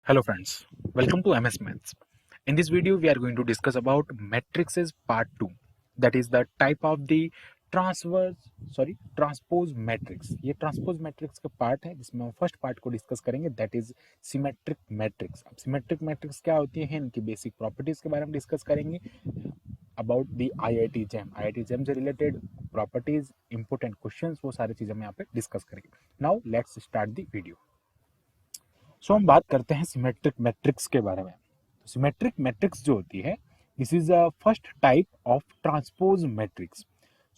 Hello friends, welcome to MS Maths. In this video we are going to discuss about matrices part 2, that is the type of the transpose matrix. ये transpose matrix का part है जिसमें हम first part को discuss करेंगे, that is symmetric matrix. अब symmetric matrix क्या होती है, इनकी बेसिक प्रॉपर्टीज के बारे में डिस्कस करेंगे. About the I I T jam से रिलेटेड प्रॉपर्टीज, इंपॉर्टेंट क्वेश्चंस, वो सारी चीजें हम यहाँ पे डिस्कस करेंगे. Now let's start the video. हम बात करते हैं सिमेट्रिक मैट्रिक्स के बारे में. तो सिमेट्रिक मैट्रिक्स जो होती है, this is a first type of transpose matrix.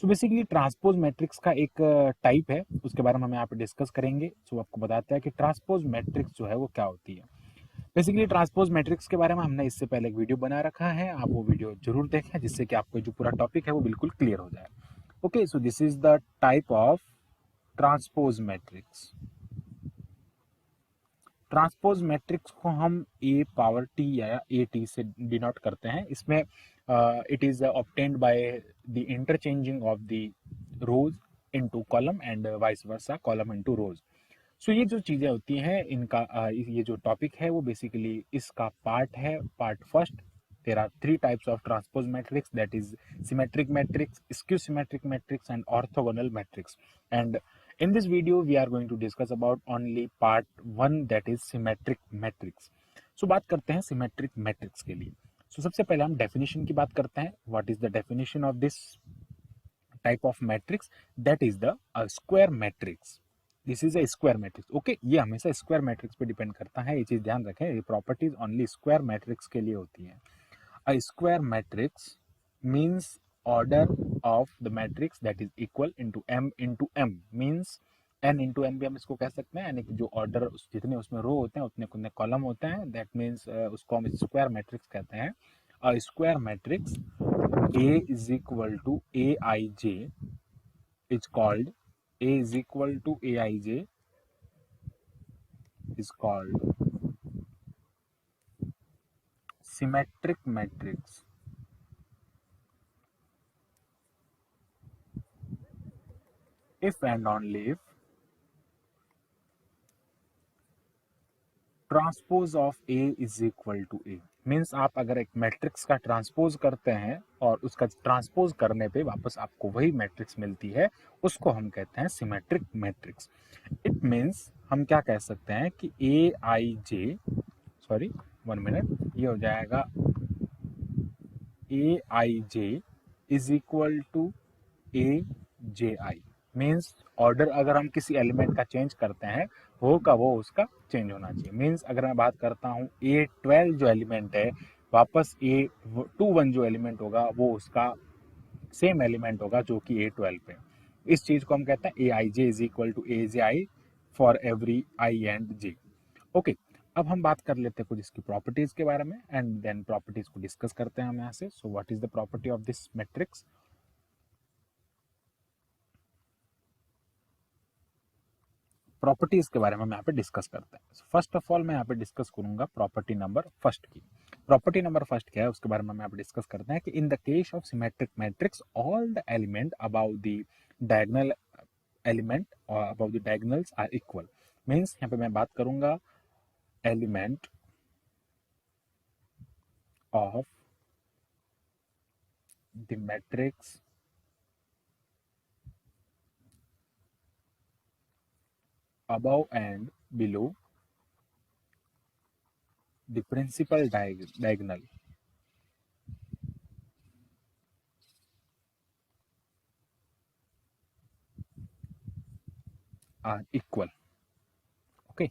So basically transpose matrix का एक टाइप है, उसके बारे में हम यहाँ पे डिस्कस करेंगे. सो आपको बताते हैं कि ट्रांसपोज मैट्रिक्स जो है वो क्या होती है. बेसिकली ट्रांसपोज मैट्रिक्स के बारे में हमने इससे पहले एक वीडियो बना रखा है, आप वो वीडियो जरूर देखें जिससे कि आपको जो पूरा टॉपिक है वो बिल्कुल क्लियर हो जाए. Okay, so this is the type of transpose matrix. Transpose matrix को हम ए पावर टी या ए टी से डिनोट करते हैं. इसमें it is obtained by the interchanging of the rows into column and vice versa, column into rows. So ये जो चीजें होती हैं इनका ये जो टॉपिक है वो बेसिकली इसका पार्ट है, part first. there are three types of transpose matrix, that is symmetric matrix, skew symmetric matrix and orthogonal matrix. And in this video we are going to discuss about only part 1, that is symmetric matrix. So बात करते हैं symmetric matrix के लिए. So सबसे पहले हम definition की बात करते हैं. What is the definition of this type of matrix? That is the square matrix. This is a square matrix. Okay, ये हमेशा स्क्वायर मैट्रिक्स पे डिपेंड करता है, ये चीज ध्यान रखें. ये प्रॉपर्टीज ओनली स्क्वायर मैट्रिक्स के लिए होती है. A square matrix means order of the matrix that is equal into m into m, means n into n भी हम इसको कह सकते हैं, यानी कि जो ऑर्डर जितने उसमें रो होते हैं उतने उतने कॉलम होते हैं, दैट मीन्स उसको हम स्क्वायर मैट्रिक्स कहते हैं. A square matrix A is equal to Aij is called A is equal to Aij is called symmetric matrix. If and only if transpose of A is equal to A, means आप अगर एक matrix का transpose करते हैं और उसका transpose करने पे वापस आपको वही मैट्रिक्स मिलती है, उसको हम कहते हैं सिमेट्रिक मैट्रिक्स. इट मीन्स हम क्या कह सकते हैं कि ए आई जे, सॉरी 1 मिनट, ये हो जाएगा A I J is equal to A J I. Means order अगर हम किसी एलिमेंट का चेंज करते हैं, वो का वो उसका चेंज होना चाहिए. मीन्स अगर मैं बात करता हूँ A12 जो एलिमेंट है, वापस A21 जो एलिमेंट होगा वो उसका सेम एलिमेंट होगा जो कि A12 पे. इस चीज को हम कहते हैं A I J is equal to A J I for every I and J. Okay, अब हम बात कर लेते हैं कुछ इसकी प्रॉपर्टीज के बारे में, एंड देन प्रॉपर्टीज को डिस्कस करते हैं हम यहाँ से. सो what is the property of this matrix? Properties के बारे में हम यहाँ पे डिस्कस करते हैं. फर्स्ट ऑफ ऑल मैं यहाँ पे डिस्कस करूंगा प्रॉपर्टी नंबर फर्स्ट की. प्रॉपर्टी नंबर फर्स्ट क्या है उसके बारे में हम यहाँ पे डिस्कस करते हैं कि in the case of symmetric matrix all the element about the diagonal element और about the diagonals are equal. Means यहाँ पे मैं बात करूंगा element of the matrix above and below the principal diagonal are equal. Okay,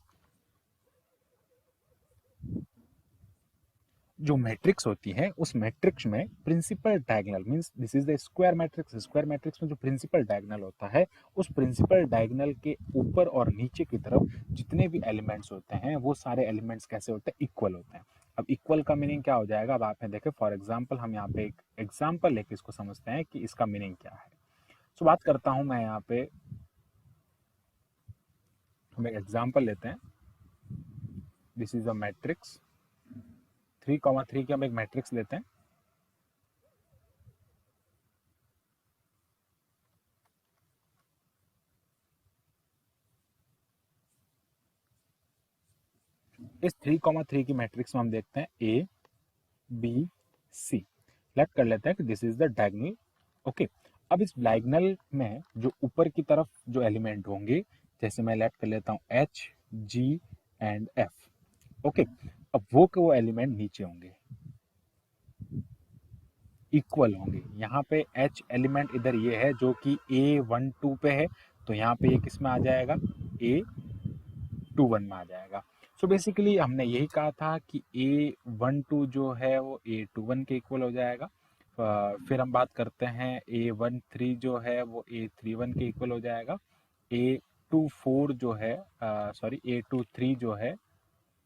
जो matrix होती है उस मैट्रिक्स में principal diagonal, means this is the square matrix. Square matrix में जो प्रिंसिपल डायगोनल होता है, उस प्रिंसिपल डायगोनल के ऊपर और नीचे की तरफ जितने भी एलिमेंट्स होते हैं वो सारे एलिमेंट्स कैसे होते हैं? इक्वल होते हैं. अब इक्वल का मीनिंग क्या हो जाएगा? अब आपने देखे, फॉर एग्जाम्पल हम यहाँ पे एक एग्जाम्पल लेके इसको समझते हैं कि इसका मीनिंग क्या है. सो बात करता हूं मैं यहाँ पे, हम एक एग्जाम्पल लेते हैं. दिस इज अ मैट्रिक्स 3,3 की हम एक मैट्रिक्स लेते हैं. इस 3,3 की मैट्रिक्स में हम देखते हैं ए बी सी। लेट कर लेते हैं कि this is the diagonal. Okay, अब इस डायगोनल में जो ऊपर की तरफ जो एलिमेंट होंगे, जैसे मैं लेट कर लेता हूँ H G and F. Okay, अब वो एलिमेंट नीचे होंगे, इक्वल होंगे। यहाँ पे एच एलिमेंट इधर ये है जो कि A12 पे है, तो यहाँ पे ये किस में आ जाएगा, A21 में आ जाएगा। सो बेसिकली हमने यही कहा था कि A12 जो है वो A21 के इक्वल हो जाएगा। फिर हम बात करते हैं A13 जो है वो A31 के इक्वल हो जाएगा। A24 जो है सॉरी A23 जो है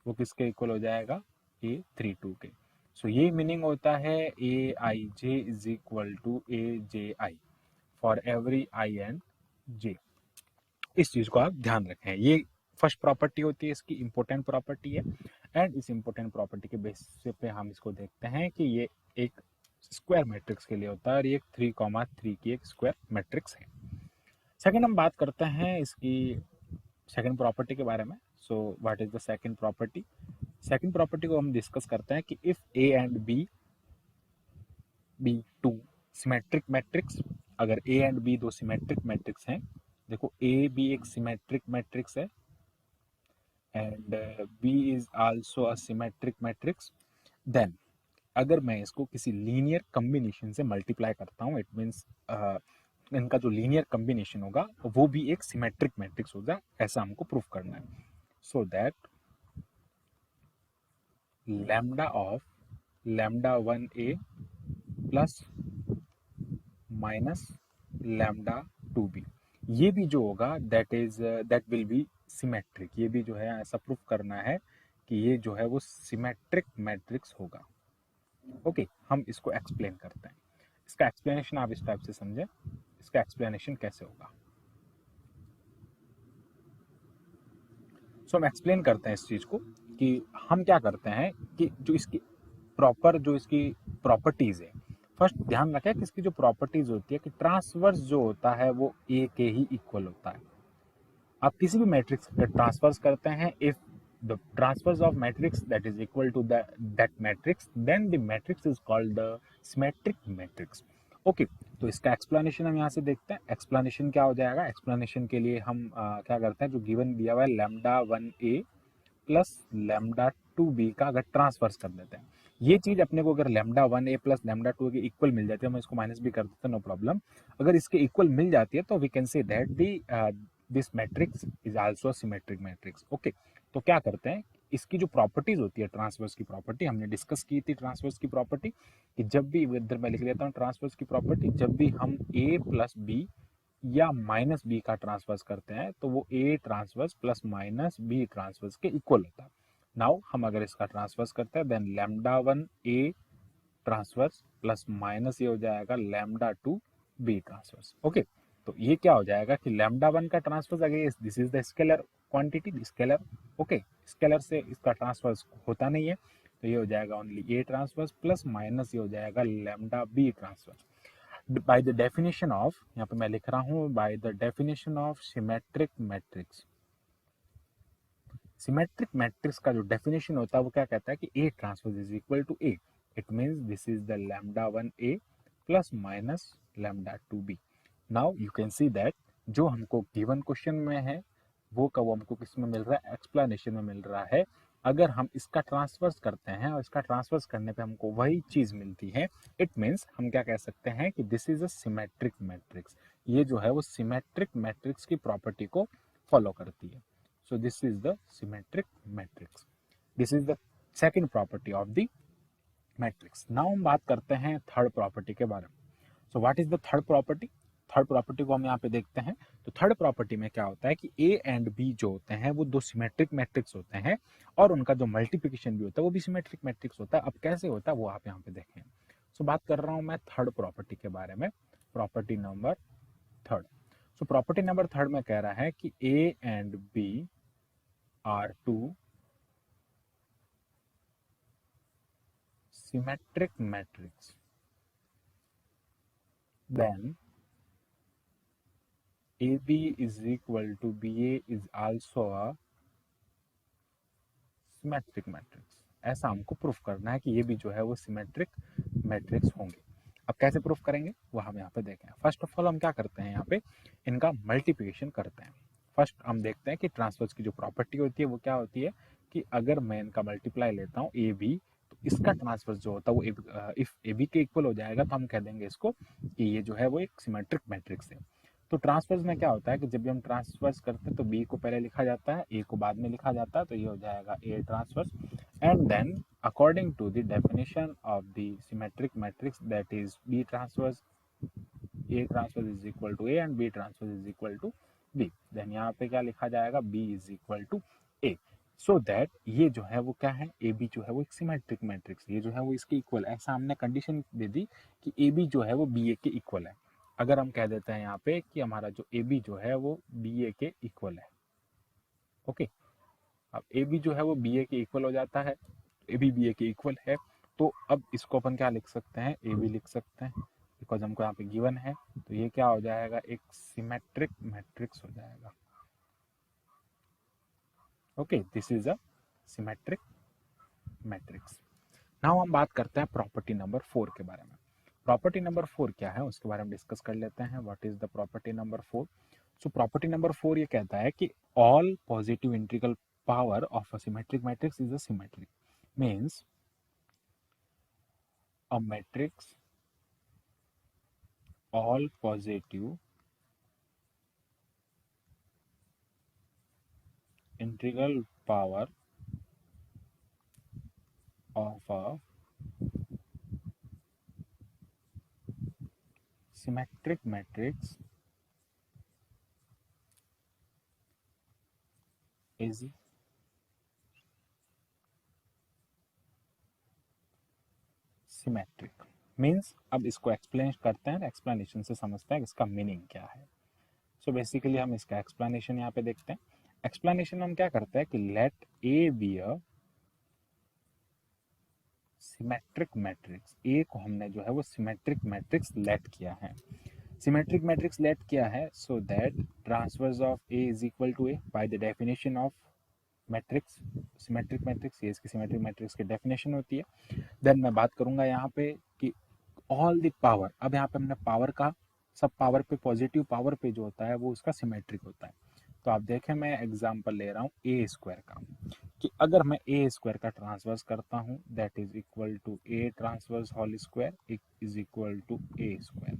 वो किसके इक्वल हो जाएगा, A32 के। सो ये मीनिंग होता है A I J is equal to A J I for every I and J. इस चीज को आप ध्यान रखें, ये फर्स्ट प्रॉपर्टी होती है, इसकी इंपॉर्टेंट प्रॉपर्टी है। एंड इस इंपॉर्टेंट प्रॉपर्टी के बेसिस पे हम इसको देखते हैं कि ये एक स्क्वायर मैट्रिक्स के लिए होता है और ये 3,3 की एक स्क्वायर मैट्रिक्स है। सेकंड हम बात करते हैं इसकी सेकंड प्रॉपर्टी के बारे में। So what is the second property? Second property को हम डिस्कस करते हैं कि if A and B two symmetric matrix, अगर ए एंड बी दो सिमेट्रिक मैट्रिक्स हैं, देखो ए बी एक सिमेट्रिक मैट्रिक्स है and B is also a symmetric matrix, then अगर मैं इसको किसी लीनियर कॉम्बिनेशन से मल्टीप्लाई करता हूँ, इट मीन्स इनका जो लीनियर कॉम्बिनेशन होगा वो भी एक सिमेट्रिक मैट्रिक्स होगा, ऐसा हमको प्रूफ करना है। So that lambda of lambda 1a plus minus lambda 2b, ये भी जो होगा दैट विल बी सिमेट्रिक। ये भी जो है ऐसा प्रूफ करना है कि ये जो है वो सिमेट्रिक मैट्रिक्स होगा। ओके, हम इसको एक्सप्लेन करते हैं। इसका एक्सप्लेनेशन आप इस टाइप से समझें। इसका एक्सप्लेनेशन कैसे होगा, सो हम एक्सप्लेन करते हैं इस चीज को कि हम क्या करते हैं कि जो इसकी प्रॉपर जो इसकी प्रॉपर्टीज है, फर्स्ट ध्यान रखें कि इसकी जो प्रॉपर्टीज होती है कि ट्रांसवर्स जो होता है वो ए के ही इक्वल होता है। आप किसी भी मैट्रिक्स का ट्रांसफर्स करते हैं, if the transpose of matrix that is equal to that matrix, then the matrix is called the symmetric matrix. Okay, तो इसका एक्सप्लेनेशन हम यहाँ से देखते हैं। एक्सप्लेनेशन क्या हो जाएगा? एक्सप्लेनेशन के लिए हम क्या करते हैं, जो गिवन दिया हुआ है lambda 1a plus lambda 2b का अगर ट्रांसफर्स कर देते हैं, ये चीज अपने को अगर लैम्डा 1a प्लस लैम्डा 2 के इक्वल मिल जाती है, हम इसको माइनस भी कर देते हैं, नो प्रॉब्लम। अगर इसके इक्वल मिल जाती है तो we can say that the this matrix is also symmetric matrix. Okay, तो क्या करते हैं, इसकी जो प्रॉपर्टीज होती है ट्रांसवर्स की प्रॉपर्टी, हमने डिस्कस की थी ट्रांसवर्स की प्रॉपर्टी, कि जब भी इधर मैं लिख लेता हूँ ट्रांसवर्स की प्रॉपर्टी, जब भी हम a प्लस बी या माइनस बी का ट्रांसवर्स करते हैं तो वो A transverse plus minus B transverse के इक्वल होता है। नाउ हम अगर इसका ट्रांसवर्स करते हैं, then lambda 1a transverse plus minus ये हो जाएगा लैम्डा 2b ट्रांसवर्स। ओके, तो ये क्या हो जाएगा कि लैम्डा 1 का ट्रांसवर्स, अगर this is the scalar quantity, scalar. Okay, scalar से इसका ट्रांसवर्स होता नहीं है, तो ये हो जाएगा only A transverse plus minus ये हो जाएगा lambda B transpose. By the definition of, यहाँ पे मैं लिख रहा हूँ by the definition of symmetric matrix. Symmetric matrix का जो डेफिनेशन होता है वो क्या कहता है कि A transpose is equal to A, it means this is the lambda 1a plus minus lambda 2b। Now you can see that जो हमको गिवन क्वेश्चन में है वो कब हमको किस में मिल रहा है, एक्सप्लेनेशन में मिल रहा है। अगर हम इसका ट्रांसफर्स करते हैं और इसका ट्रांसफर्स करने पे हमको वही चीज मिलती है, इट मींस हम क्या कह सकते हैं कि this is a symmetric matrix. ये जो है वो सिमेट्रिक मैट्रिक्स की प्रॉपर्टी को फॉलो करती है। So this is the symmetric matrix. This is the second property of the matrix. Now हम बात करते हैं थर्ड प्रॉपर्टी के बारे में। So what is the third property? Third property को हम यहाँ पे देखते हैं। तो थर्ड प्रॉपर्टी में क्या होता है कि ए एंड बी जो होते हैं वो दो सिमेट्रिक मैट्रिक्स होते हैं और उनका जो मल्टीप्लिकेशन भी होता है वो भी सिमेट्रिक मैट्रिक्स होता है। अब कैसे होता है वो आप यहाँ पे देखें। सो बात कर रहा हूँ मैं थर्ड प्रॉपर्टी के बारे में, property number third. So property number third में कह रहा है कि A and B are two symmetric matrix, then AB is equal to BA is also a symmetric matrix. ऐसा हमको प्रूफ करना है कि ये भी जो है वो सिमेट्रिक मैट्रिक्स होंगे। अब कैसे प्रूफ करेंगे वो हम यहाँ पे देखें। फर्स्ट ऑफ ऑल हम क्या करते हैं, यहाँ पे इनका मल्टीप्लिकेशन करते हैं। फर्स्ट हम देखते हैं कि ट्रांसवर्स की जो प्रॉपर्टी होती है वो क्या होती है कि अगर मैं इनका मल्टीप्लाई लेता हूँ ए बी, तो इसका ट्रांसवर्स जो होता है वो इफ ए बी के इक्वल हो जाएगा तो हम कह देंगे इसको कि ये जो है वो एक सिमेट्रिक मैट्रिक्स है। तो ट्रांसवर्स में क्या होता है कि जब भी हम ट्रांसवर्स करते हैं तो बी को पहले लिखा जाता है, ए को बाद में लिखा जाता है, तो ये हो जाएगा A transverse. And then according to the definition of the symmetric matrix, that is B transpose, A transpose is equal to A and B transpose is equal to B, then यहाँ पे क्या लिखा जाएगा B is equal to A, so that ये जो है वो क्या है, ए बी जो है वो एक सिमेट्रिक मैट्रिक्स, ये जो है वो इसके इक्वल। ऐसा हमने कंडीशन दे दी कि ए बी जो है वो बी ए के इक्वल है। अगर हम कह देते हैं यहाँ पे कि हमारा जो ए बी जो है वो बी ए के इक्वल है, ओके। अब ए बी जो है वो बी ए के इक्वल हो जाता है, ए बी बी ए के इक्वल है, तो अब इसको अपन क्या लिख सकते हैं, ए बी लिख सकते हैं, बिकॉज हमको यहाँ पे गिवन है। तो ये क्या हो जाएगा, एक सिमेट्रिक मैट्रिक्स हो जाएगा, okay. This is a symmetric matrix. Now हम बात करते हैं प्रॉपर्टी नंबर 4 के बारे में। प्रॉपर्टी नंबर 4 क्या है उसके बारे में डिस्कस कर लेते हैं। What is the property number 4? So property number 4 ये कहता है कि all positive integral power of a symmetric matrix is a symmetric, means a matrix all positive integral power of a symmetric matrix is symmetric. Means अब इसको explain करते हैं, explanation से समझते हैं इसका मीनिंग क्या है। सो बेसिकली हम इसका एक्सप्लेनेशन यहाँ पे देखते हैं। एक्सप्लेनेशन हम क्या करते हैं कि let A B a symmetric matrix, A को हमने जो है वो सिमेट्रिक मैट्रिक्स लेट किया है। सिमेट्रिक मैट्रिक्स लेट किया है so that transverse of A is equal to A by the definition of matrix, symmetric matrix, ये इसकी सिमेट्रिक मैट्रिक्स की डेफिनेशन होती है। देन मैं बात करूंगा यहाँ पे कि ऑल द पावर, अब यहाँ पे हमने पावर का, सब पावर पे, पॉजिटिव पावर पे जो होता है वो उसका सिमेट्रिक होता है। तो आप देखें मैं एग्जांपल ले रहा हूँ ए स्क्वायर का, कि अगर मैं ए स्क्वायर का ट्रांसवर्स करता हूँ that is equal to A transverse whole square is equal to A square.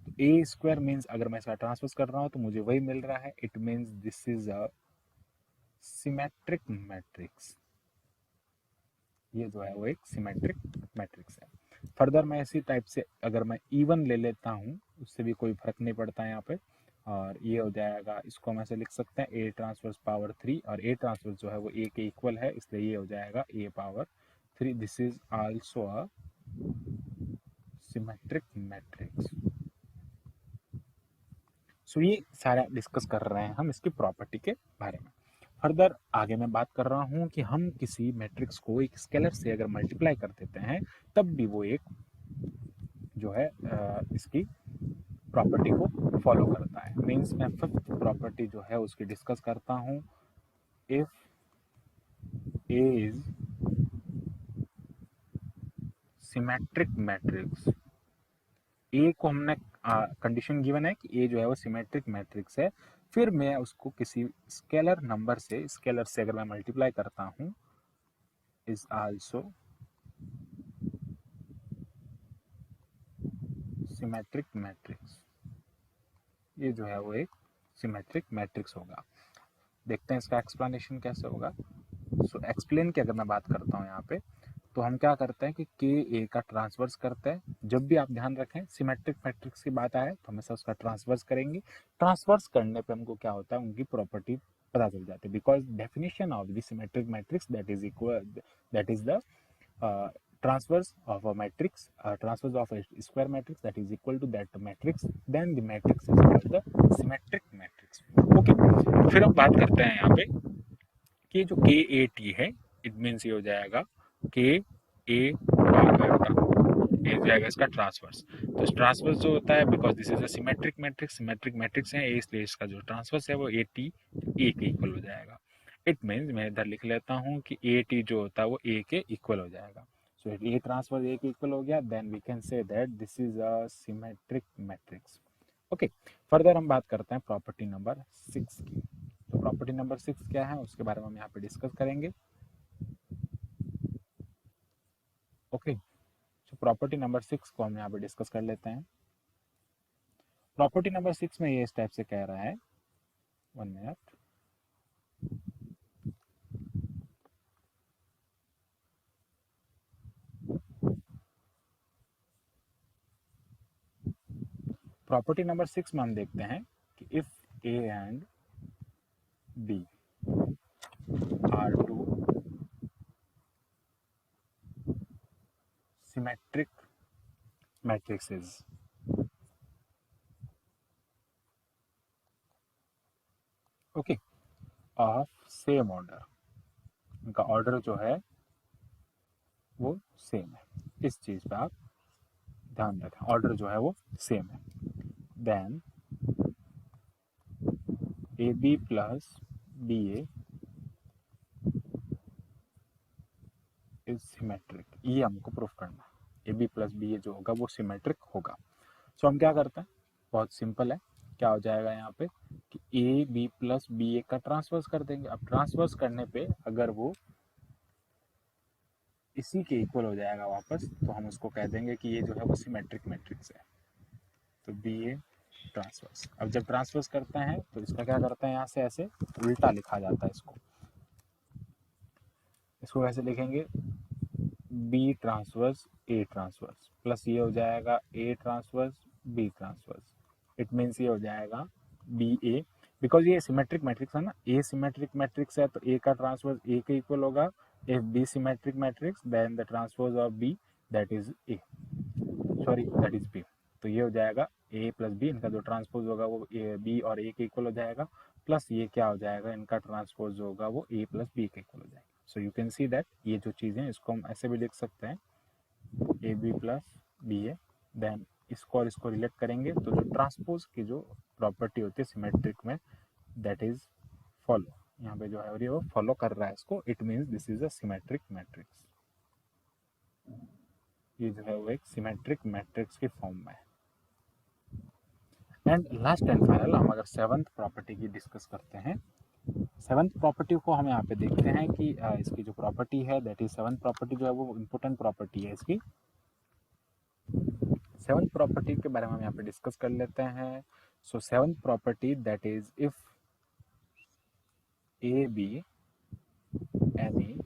तो ए स्क्वायर मीन्स अगर मैं इसका ट्रांसवर्स कर रहा हूँ तो मुझे वही मिल रहा है, it means this is a symmetric matrix. ये जो है वो एक सिमेट्रिक मैट्रिक्स है। फर्दर मैं इसी टाइप से अगर मैं इवन ले लेता हूँ उससे भी कोई फर्क नहीं पड़ता है यहाँ पे, और ये हो जाएगा, इसको हम ऐसे लिख सकते हैं ए ट्रांसवर्स पावर 3, और ए ट्रांसवर्स जो है वो ए के इक्वल है इसलिए ये हो जाएगा A power 3। This is also a symmetric matrix. So ये सारा डिस्कस कर रहे हैं हम इसकी प्रॉपर्टी के बारे में। फर्दर आगे मैं बात कर रहा हूँ कि हम किसी मैट्रिक्स को एक स्केलर से अगर मल्टीप्लाई कर देते हैं तब भी वो एक जो है इसकी प्रॉपर्टी को फॉलो करता है। मीन्स मैं फिफ्थ प्रॉपर्टी जो है उसकी डिस्कस करता हूँ। If A is symmetric matrix, A को हमने कंडीशन गिवन है कि ए जो है वो सिमेट्रिक मैट्रिक्स है, फिर मैं उसको किसी स्केलर नंबर से, स्केलर से अगर मैं मल्टीप्लाई करता हूँ इज आल्सो सिमेट्रिक मैट्रिक्स। ये जो है वो एक सिमेट्रिक मैट्रिक्स होगा। देखते हैं इसका एक्सप्लेनेशन कैसे होगा। सो एक्सप्लेन की अगर मैं बात करता हूँ यहाँ पे, तो हम क्या करते हैं कि के ए का ट्रांसवर्स करते हैं। जब भी आप ध्यान रखें सिमेट्रिक मैट्रिक्स की बात आए तो हमेशा उसका ट्रांसवर्स करेंगे। ट्रांसवर्स करने पे हमको क्या होता है, उनकी प्रॉपर्टी पता चल जाती है, because definition of the symmetric matrix that is equal, that is the transfers of a matrix, transfers of a square matrix that is equal to that matrix, then the matrix is called the symmetric matrix. Okay, तो फिर हम बात करते हैं यहाँ पे कि जो के ए टी है, इट मीन्स ये हो जाएगा के ए ये हो जाएगा इसका ट्रांसवर्स। तो ट्रांसवर्स जो होता है, because this is a symmetric matrix, symmetric matrix है इसलिए इसका जो ट्रांसवर्स है वो ए टी ए के इक्वल हो जाएगा। इट मीन्स मैं इधर लिख लेता हूँ कि ए टी जो होता है वो ए के इक्वल हो जाएगा. सो ए ट्रांसफर ए के इक्वल हो गया, then we can say that this is a symmetric matrix. Okay, further हम बात करते हैं प्रॉपर्टी नंबर 6 की. तो प्रॉपर्टी नंबर 6 क्या है उसके बारे में हम यहाँ पे डिस्कस करेंगे. ओके, तो प्रॉपर्टी नंबर 6 को हम यहाँ पे डिस्कस कर लेते हैं. प्रॉपर्टी नंबर 6 में ये इस टाइप से कह रहा है, 1 मिनट. प्रॉपर्टी नंबर 6 में हम देखते हैं कि if A and B are two symmetric matrices, okay, of same order, उनका ऑर्डर जो है वो सेम है. इस चीज पे आप ध्यान रखें, ऑर्डर जो है वो सेम है. Then A B plus B A is symmetric, ये हमको प्रूफ करना है. A B plus B A जो होगा वो सिमेट्रिक होगा. सो हम क्या करते हैं, बहुत सिंपल है. क्या हो जाएगा यहाँ पे कि ए बी प्लस बी ए का ट्रांसवर्स कर देंगे. अब ट्रांसवर्स करने पे अगर वो इसी के इक्वल हो जाएगा वापस, तो हम उसको कह देंगे कि ये जो है वो सिमेट्रिक मैट्रिक्स है. तो बी ए ट्रांसवर्स. अब जब ट्रांसवर्स करते हैं तो इसका क्या करते हैं, यहाँ से ऐसे उल्टा लिखा जाता है इसको. इसको कैसे लिखेंगे, B transverse A transverse plus ये हो जाएगा A transverse B transverse. It means ये हो जाएगा बी ए, बिकॉज ये सिमेट्रिक मैट्रिक्स है ना. ए सिमेट्रिक मैट्रिक्स है तो ए का ट्रांसवर्स ए के इक्वल होगा. If B symmetric matrix then the transverse of B that is A, sorry that is B. तो ये हो जाएगा ए प्लस बी, इनका जो ट्रांसपोज होगा वो बी और ए के इक्वल हो जाएगा. प्लस ये क्या हो जाएगा, इनका ट्रांसपोज होगा वो ए प्लस बी के इक्वल हो जाएगा. So you can see that ये जो चीज़ें इसको हम ऐसे भी लिख सकते हैं, A B plus B A. Then इसको और इसको रिलेट करेंगे तो जो ट्रांसपोज की जो प्रॉपर्टी होती है सिमेट्रिक में, दैट इज फॉलो. यहाँ पे जो है और ये वो फॉलो कर रहा है इसको. It means this is a symmetric matrix. ये जो है वो एक सिमेट्रिक मैट्रिक्स की फॉर्म में है. एंड लास्ट एंड फाइनल हम अगर सेवंथ प्रॉपर्टी की डिस्कस करते हैं. सेवंथ प्रॉपर्टी को हम यहाँ पे देखते हैं कि इसकी जो प्रॉपर्टी है दैट इज, सेवंथ प्रॉपर्टी जो है वो इम्पोर्टेंट प्रॉपर्टी है इसकी. सेवंथ प्रॉपर्टी के बारे में हम यहाँ पे डिस्कस कर लेते हैं. So seventh property that is if A B any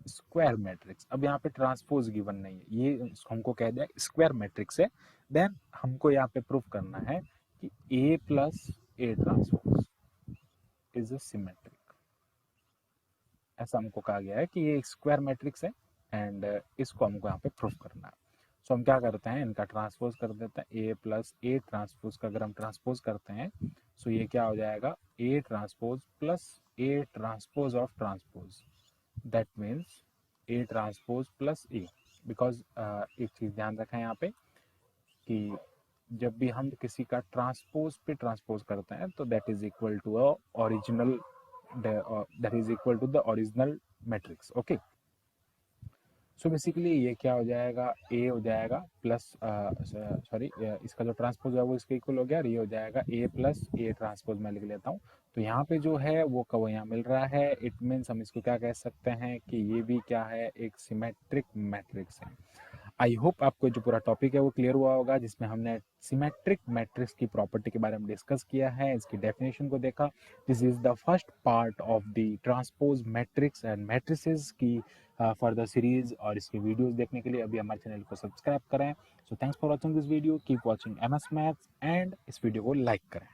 square matrix. अब यहाँ पे ट्रांसपोज गिवन नहीं है, ये हमको कह दिया स्क्वायर मैट्रिक्स है. देन हमको यहाँ पे प्रूफ करना है कि A plus A transpose is a symmetric. ऐसा हमको कहा गया है कि ये स्क्वायर मैट्रिक्स है एंड इसको हमको यहाँ पे प्रूफ करना है. सो हम क्या करते हैं, इनका ट्रांसपोज कर देते हैं. ए प्लस ए ट्रांसपोज का अगर हम ट्रांसपोज करते हैं सो ये क्या हो जाएगा, A transpose plus A transpose of transpose. That means A transpose plus A. Because एक चीज़ ध्यान रखें यहाँ पे कि जब भी हम किसी का ट्रांसपोज पे ट्रांसपोज करते हैं तो that is equal to a original, that is equal to the original matrix. Okay, so basically ये क्या हो जाएगा, ए हो जाएगा प्लस, सॉरी इसका जो ट्रांसपोज है वो इसके इक्वल हो गया. और ये हो जाएगा ए प्लस ए ट्रांसपोज मैं लिख लेता हूँ. तो यहाँ पे जो है वो कब यहाँ मिल रहा है, इट मीन्स हम इसको क्या कह सकते हैं कि ये भी क्या है, एक सिमेट्रिक मैट्रिक्स है. आई होप आपको जो पूरा टॉपिक है वो क्लियर हुआ होगा, जिसमें हमने सिमेट्रिक मैट्रिक्स की प्रॉपर्टी के बारे में डिस्कस किया है, इसकी डेफिनेशन को देखा. This is the first part of the transpose matrix and matrices की फर्दर सीरीज. और इसके वीडियोस देखने के लिए अभी हमारे चैनल को सब्सक्राइब करें. So thanks for watching this video, keep watching MS maths and इस वीडियो को लाइक करें.